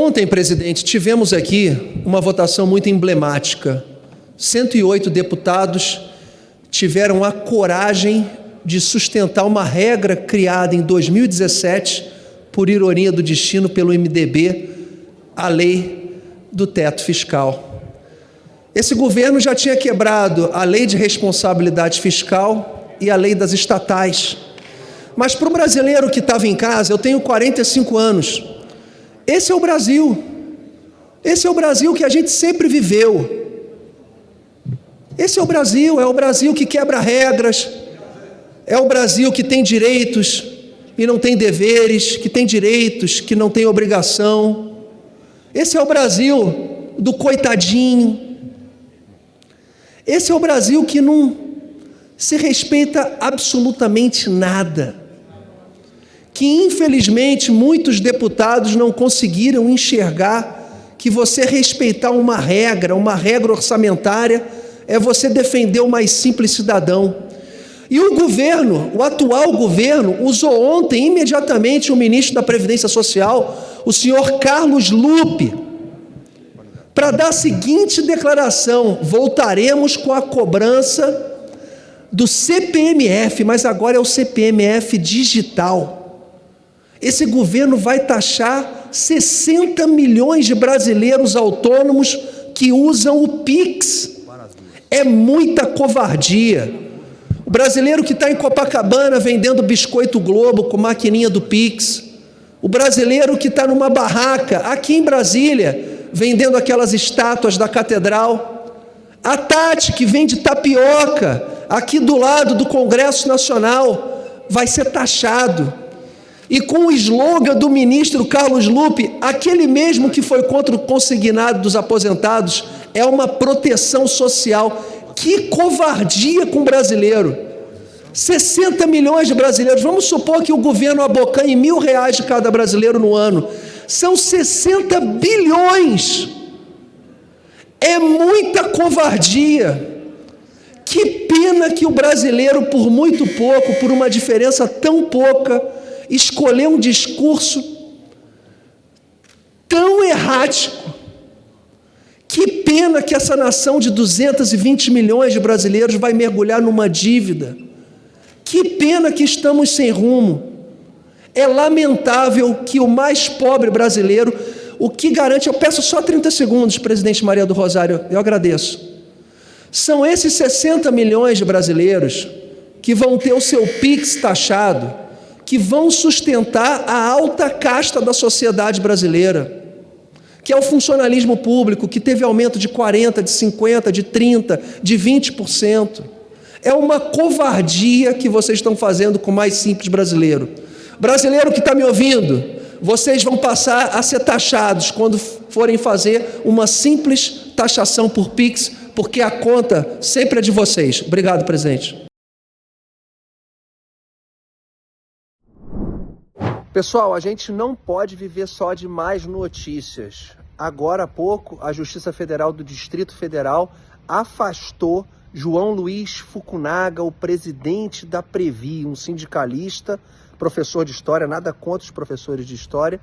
Ontem, presidente, tivemos aqui uma votação muito emblemática. 108 deputados tiveram a coragem de sustentar uma regra criada em 2017, por ironia do destino, pelo MDB, a lei do teto fiscal. Esse governo já tinha quebrado a lei de responsabilidade fiscal e a lei das estatais. Mas para o brasileiro que estava em casa, eu tenho 45 anos, esse é o Brasil. Esse é o Brasil que a gente sempre viveu. Esse é o Brasil que quebra regras, é o Brasil que tem direitos e não tem deveres, que tem direitos que não tem obrigação. Esse é o Brasil do coitadinho. Esse é o Brasil que não se respeita absolutamente nada. Que infelizmente muitos deputados não conseguiram enxergar que você respeitar uma regra orçamentária, é você defender o mais simples cidadão. E o atual governo, usou ontem imediatamente o ministro da Previdência Social, o senhor Carlos Lupe, para dar a seguinte declaração: voltaremos com a cobrança do CPMF, mas agora é o CPMF digital. Esse governo vai taxar 60 milhões de brasileiros autônomos que usam o Pix. É muita covardia. O brasileiro que está em Copacabana vendendo biscoito Globo com maquininha do Pix. O brasileiro que está numa barraca aqui em Brasília vendendo aquelas estátuas da catedral. A Tati que vende tapioca aqui do lado do Congresso Nacional vai ser taxado. E com o slogan do ministro Carlos Lupe, aquele mesmo que foi contra o consignado dos aposentados, é uma proteção social. Que covardia com o brasileiro. 60 milhões de brasileiros, vamos supor que o governo abocanhe R$1.000 de cada brasileiro no ano. São 60 bilhões. É muita covardia. Que pena que o brasileiro, por muito pouco, por uma diferença tão pouca, escolheu um discurso tão errático. Que pena que essa nação de 220 milhões de brasileiros vai mergulhar numa dívida. Que pena que estamos sem rumo. É lamentável que o mais pobre brasileiro, o que garante, eu peço só 30 segundos, presidente Maria do Rosário, eu agradeço. São esses 60 milhões de brasileiros que vão ter o seu Pix taxado, que vão sustentar a alta casta da sociedade brasileira, que é o funcionalismo público, que teve aumento de 40%, de 50%, de 30%, de 20%. É uma covardia que vocês estão fazendo com o mais simples brasileiro. Brasileiro que está me ouvindo, vocês vão passar a ser taxados quando forem fazer uma simples taxação por Pix, porque a conta sempre é de vocês. Obrigado, presidente. Pessoal, a gente não pode viver só de mais notícias. Agora há pouco, a Justiça Federal do Distrito Federal afastou João Luiz Fukunaga, o presidente da Previ, um sindicalista, professor de História, nada contra os professores de História,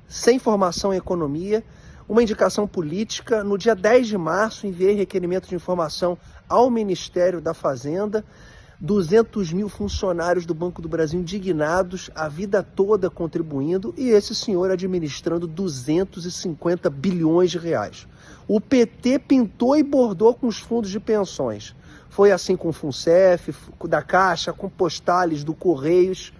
sem formação em Economia, uma indicação política. No dia 10 de março, enviei requerimento de informação ao Ministério da Fazenda. 200 mil funcionários do Banco do Brasil indignados, a vida toda contribuindo, e esse senhor administrando 250 bilhões de reais. O PT pintou e bordou com os fundos de pensões. Foi assim com o FUNCEF, da Caixa, com Postales, do Correios.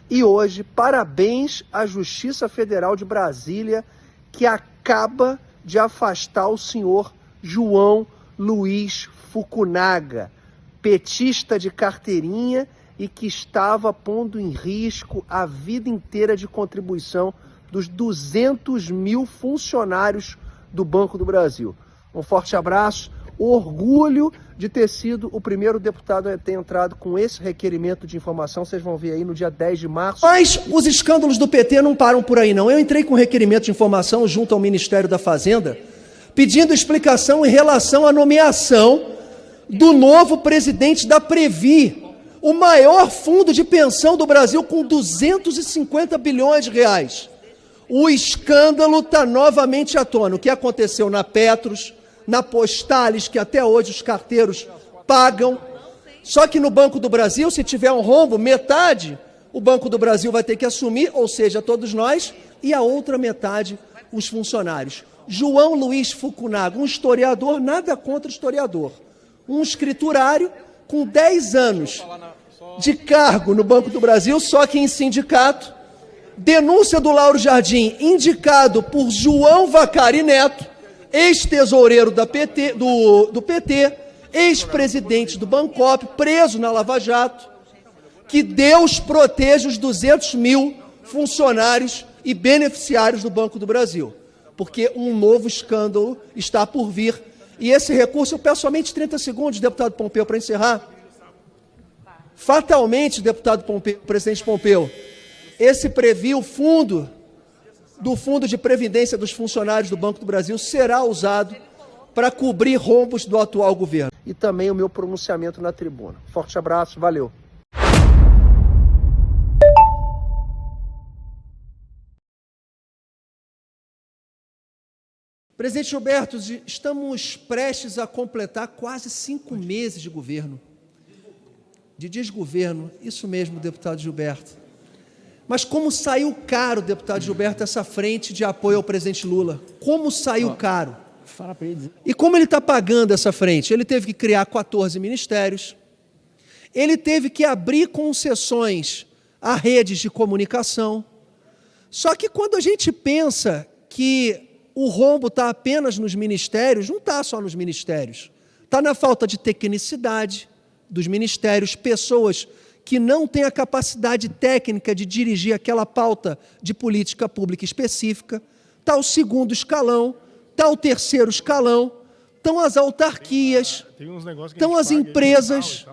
E hoje, parabéns à Justiça Federal de Brasília, que acaba de afastar o senhor João Luiz Fukunaga, petista de carteirinha e que estava pondo em risco a vida inteira de contribuição dos 200 mil funcionários do Banco do Brasil. Um forte abraço, orgulho de ter sido o primeiro deputado a ter entrado com esse requerimento de informação. Vocês vão ver aí no dia 10 de março. Mas os escândalos do PT não param por aí, não. Eu entrei com requerimento de informação junto ao Ministério da Fazenda, pedindo explicação em relação à nomeação do novo presidente da Previ, o maior fundo de pensão do Brasil, com 250 bilhões de reais. O escândalo está novamente à tona. O que aconteceu na Petros, na Postales, que até hoje os carteiros pagam. Só que no Banco do Brasil, se tiver um rombo, metade o Banco do Brasil vai ter que assumir, ou seja, todos nós, e a outra metade, os funcionários. João Luiz Fukunaga, um historiador, nada contra historiador, um escriturário com 10 anos de cargo no Banco do Brasil, só que em sindicato. Denúncia do Lauro Jardim, indicado por João Vacari Neto, ex-tesoureiro do PT, ex-presidente do Bancop, preso na Lava Jato. Que Deus proteja os 200 mil funcionários e beneficiários do Banco do Brasil, porque um novo escândalo está por vir. E esse recurso, eu peço somente 30 segundos, deputado Pompeu, para encerrar. Fatalmente, deputado Pompeu, presidente Pompeu, esse previo fundo do Fundo de Previdência dos Funcionários do Banco do Brasil será usado para cobrir rombos do atual governo. E também o meu pronunciamento na tribuna. Forte abraço, valeu. Presidente Gilberto, estamos prestes a completar quase 5 meses de governo, de desgoverno, isso mesmo, deputado Gilberto. Mas como saiu caro, deputado Gilberto, essa frente de apoio ao presidente Lula? Como saiu caro? E como ele está pagando essa frente? Ele teve que criar 14 ministérios, ele teve que abrir concessões a redes de comunicação. Só que quando a gente pensa que o rombo está apenas nos ministérios, não está só nos ministérios. Está na falta de tecnicidade dos ministérios, pessoas que não têm a capacidade técnica de dirigir aquela pauta de política pública específica. Está o segundo escalão, está o terceiro escalão, estão as autarquias, estão as empresas.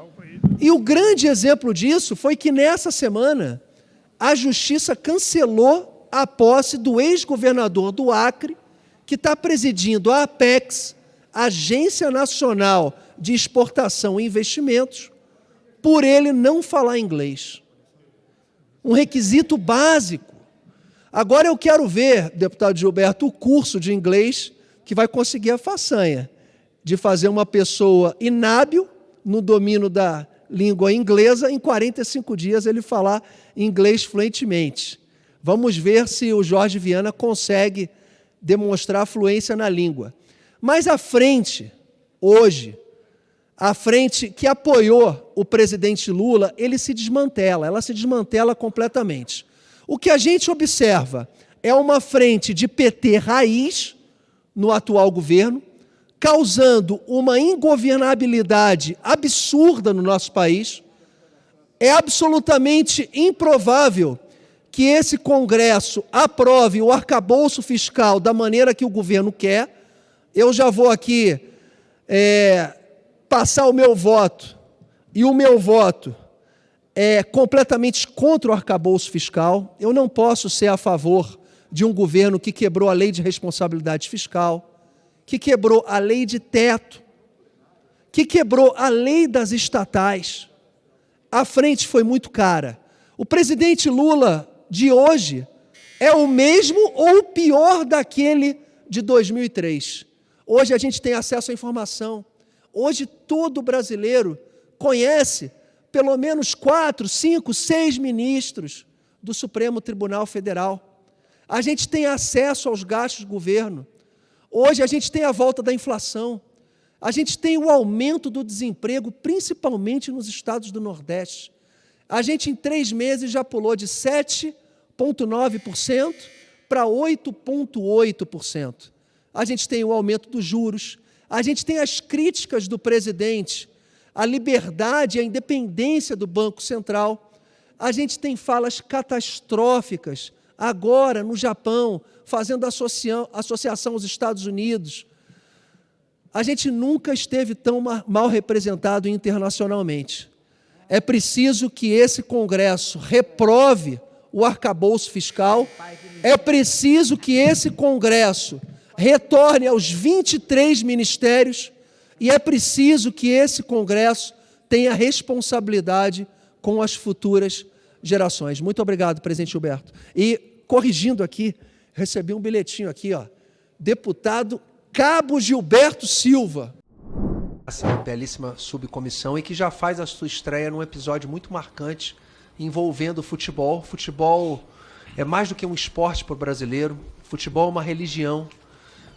E o grande exemplo disso foi que nessa semana a Justiça cancelou a posse do ex-governador do Acre, que está presidindo a Apex, Agência Nacional de Exportação e Investimentos, por ele não falar inglês. Um requisito básico. Agora eu quero ver, deputado Gilberto, o curso de inglês que vai conseguir a façanha de fazer uma pessoa inábil no domínio da língua inglesa, em 45 dias ele falar inglês fluentemente. Vamos ver se o Jorge Viana consegue demonstrar fluência na língua. Mas a frente, hoje, a frente que apoiou o presidente Lula, ela se desmantela completamente. O que a gente observa é uma frente de PT raiz no atual governo, causando uma ingovernabilidade absurda no nosso país. É absolutamente improvável que esse Congresso aprove o arcabouço fiscal da maneira que o governo quer. Eu já vou aqui passar o meu voto, e o meu voto é completamente contra o arcabouço fiscal. Eu não posso ser a favor de um governo que quebrou a lei de responsabilidade fiscal, que quebrou a lei de teto, que quebrou a lei das estatais. A frente foi muito cara. O presidente Lula de hoje é o mesmo ou o pior daquele de 2003. Hoje a gente tem acesso à informação. Hoje todo brasileiro conhece pelo menos 4, 5, 6 ministros do Supremo Tribunal Federal. A gente tem acesso aos gastos do governo. Hoje a gente tem a volta da inflação. A gente tem o aumento do desemprego, principalmente nos estados do Nordeste. A gente, em 3 meses, já pulou de 7,9% para 8,8%. A gente tem o aumento dos juros, a gente tem as críticas do presidente à liberdade e à independência do Banco Central, a gente tem falas catastróficas agora no Japão, fazendo associação aos Estados Unidos. A gente nunca esteve tão mal representado internacionalmente. É preciso que esse Congresso reprove o arcabouço fiscal, é preciso que esse Congresso retorne aos 23 ministérios e é preciso que esse Congresso tenha responsabilidade com as futuras gerações. Muito obrigado, presidente Gilberto. E, corrigindo aqui, Recebi um bilhetinho aqui, ó. Deputado Cabo Gilberto Silva. Essa belíssima subcomissão e que já faz a sua estreia num episódio muito marcante envolvendo o futebol. Futebol é mais do que um esporte para o brasileiro. Futebol é uma religião.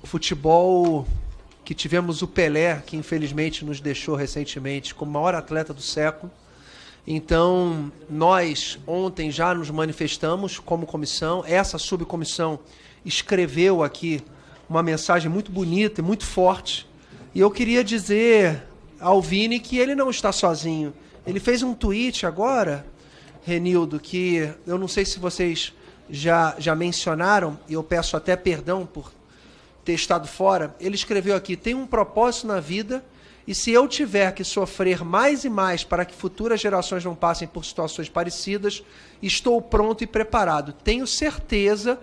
Futebol que tivemos o Pelé, que infelizmente nos deixou recentemente como o maior atleta do século. Então, nós ontem já nos manifestamos como comissão. Essa subcomissão escreveu aqui uma mensagem muito bonita e muito forte. E eu queria dizer ao Vini que ele não está sozinho. Ele fez um tweet agora, Renildo, que eu não sei se vocês já mencionaram, e eu peço até perdão por ter estado fora. Ele escreveu aqui: tem um propósito na vida, e se eu tiver que sofrer mais e mais para que futuras gerações não passem por situações parecidas, estou pronto e preparado. Tenho certeza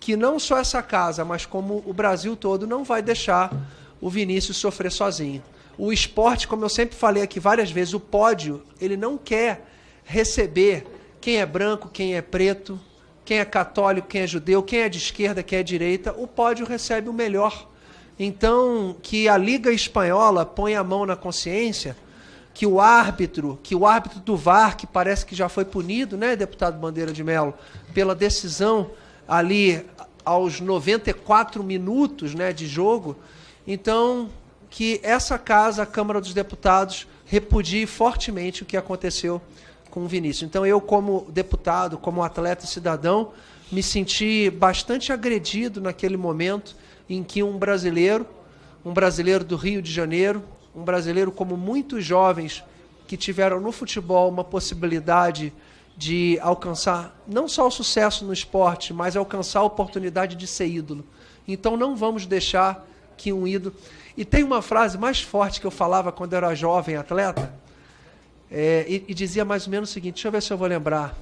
que não só essa casa, mas como o Brasil todo, não vai deixar o Vinícius sofrer sozinho. O esporte, como eu sempre falei aqui várias vezes, o pódio, ele não quer receber quem é branco, quem é preto, quem é católico, quem é judeu, quem é de esquerda, quem é de direita. O pódio recebe o melhor. Então, que a Liga Espanhola ponha a mão na consciência, que o árbitro do VAR, que parece que já foi punido, né, deputado Bandeira de Mello, pela decisão ali aos 94 minutos, né, de jogo. Então, que essa casa, a Câmara dos Deputados, repudie fortemente o que aconteceu com o Vinícius. Então, eu, como deputado, como atleta e cidadão, me senti bastante agredido naquele momento em que um brasileiro do Rio de Janeiro, um brasileiro como muitos jovens que tiveram no futebol uma possibilidade de alcançar não só o sucesso no esporte, mas alcançar a oportunidade de ser ídolo. Então, não vamos deixar que um ídolo... E tem uma frase mais forte que eu falava quando eu era jovem atleta, e dizia mais ou menos o seguinte, deixa eu ver se eu vou lembrar.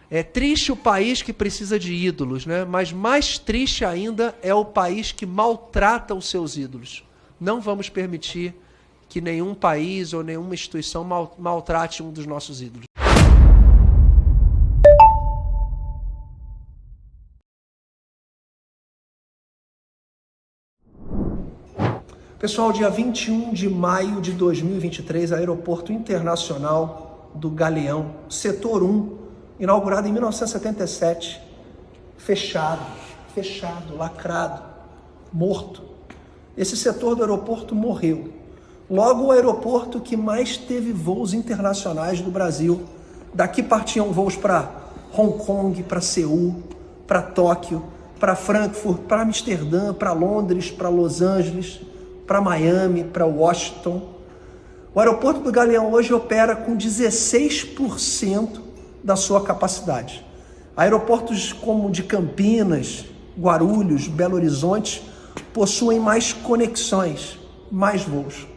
É triste o país que precisa de ídolos, né? Mas mais triste ainda é o país que maltrata os seus ídolos. Não vamos permitir que nenhum país ou nenhuma instituição maltrate um dos nossos ídolos. Pessoal, dia 21 de maio de 2023, Aeroporto Internacional do Galeão, Setor 1, inaugurado em 1977, fechado, lacrado, morto. Esse setor do aeroporto morreu. Logo, o aeroporto que mais teve voos internacionais do Brasil. Daqui partiam voos para Hong Kong, para Seul, para Tóquio, para Frankfurt, para Amsterdã, para Londres, para Los Angeles, para Miami, para Washington. O aeroporto do Galeão hoje opera com 16% da sua capacidade. Aeroportos como de Campinas, Guarulhos, Belo Horizonte possuem mais conexões, mais voos.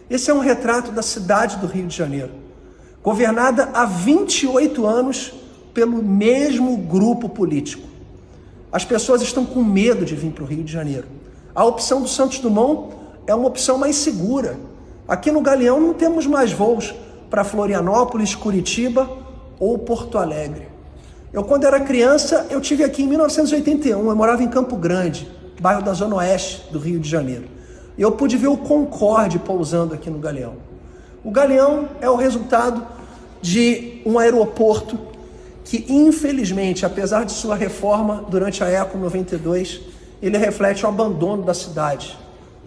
Esse é um retrato da cidade do Rio de Janeiro, governada há 28 anos pelo mesmo grupo político. As pessoas estão com medo de vir para o Rio de Janeiro. A opção do Santos Dumont é uma opção mais segura. Aqui no Galeão não temos mais voos para Florianópolis, Curitiba ou Porto Alegre. Eu, quando era criança, eu tive aqui em 1981, eu morava em Campo Grande, bairro da Zona Oeste do Rio de Janeiro. E eu pude ver o Concorde pousando aqui no Galeão. O Galeão é o resultado de um aeroporto que, infelizmente, apesar de sua reforma durante a Eco 92, ele reflete o abandono da cidade,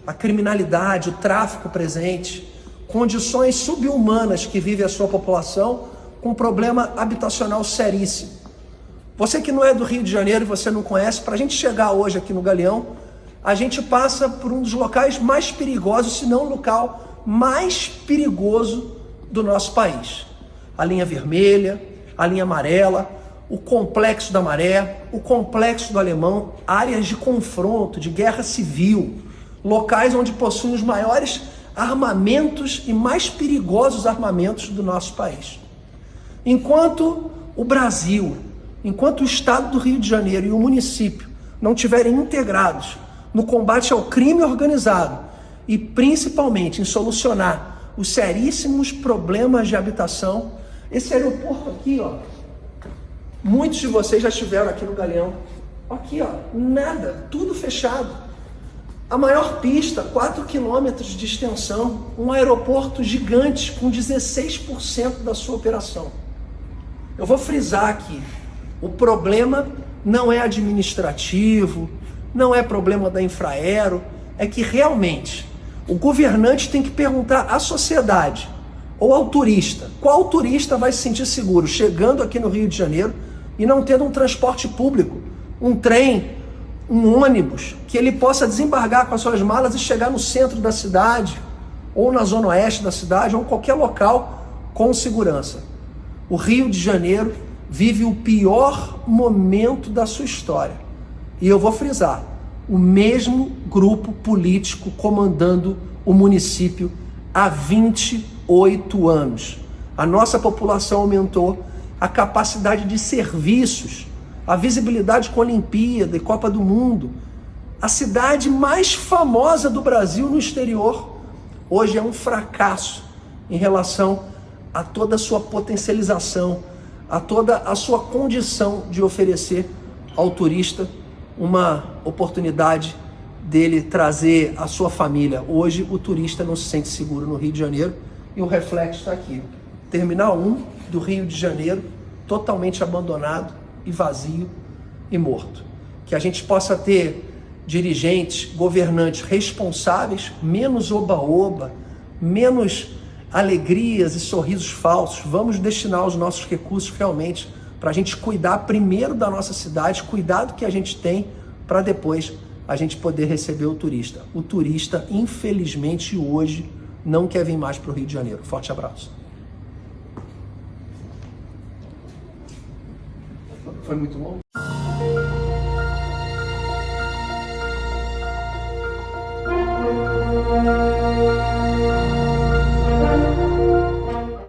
a criminalidade, o tráfico presente, condições subhumanas que vive a sua população, com um problema habitacional seríssimo. Você que não é do Rio de Janeiro e você não conhece, para a gente chegar hoje aqui no Galeão, a gente passa por um dos locais mais perigosos, se não o local mais perigoso do nosso país. A linha vermelha, a linha amarela, o complexo da Maré, o complexo do Alemão, áreas de confronto, de guerra civil, locais onde possuem os maiores armamentos e mais perigosos armamentos do nosso país. Enquanto o Brasil, enquanto o Estado do Rio de Janeiro e o município não estiverem integrados no combate ao crime organizado e principalmente em solucionar os seríssimos problemas de habitação, esse aeroporto aqui, ó, muitos de vocês já estiveram aqui no Galeão, Aqui, ó, nada, tudo fechado. A maior pista, 4 quilômetros de extensão, um aeroporto gigante com 16% da sua operação. Eu vou frisar aqui, o problema não é administrativo, não é problema da Infraero, é que realmente o governante tem que perguntar à sociedade ou ao turista, qual turista vai se sentir seguro chegando aqui no Rio de Janeiro e não tendo um transporte público, um trem, um ônibus, que ele possa desembargar com as suas malas e chegar no centro da cidade, ou na zona oeste da cidade, ou em qualquer local com segurança. O Rio de Janeiro vive o pior momento da sua história. E eu vou frisar, o mesmo grupo político comandando o município há 28 anos. A nossa população aumentou, a capacidade de serviços, a visibilidade com a Olimpíada e Copa do Mundo. A cidade mais famosa do Brasil no exterior hoje é um fracasso em relação a toda a sua potencialização, a toda a sua condição de oferecer ao turista uma oportunidade dele trazer a sua família. Hoje o turista não se sente seguro no Rio de Janeiro e o reflexo está aqui. Terminal 1 do Rio de Janeiro, totalmente abandonado e vazio e morto. Que a gente possa ter dirigentes, governantes responsáveis, menos oba-oba, menos alegrias e sorrisos falsos. Vamos destinar os nossos recursos realmente para a gente cuidar primeiro da nossa cidade, cuidar do que a gente tem, para depois a gente poder receber o turista. O turista, infelizmente, hoje não quer vir mais para o Rio de Janeiro. Forte abraço. Foi muito longo?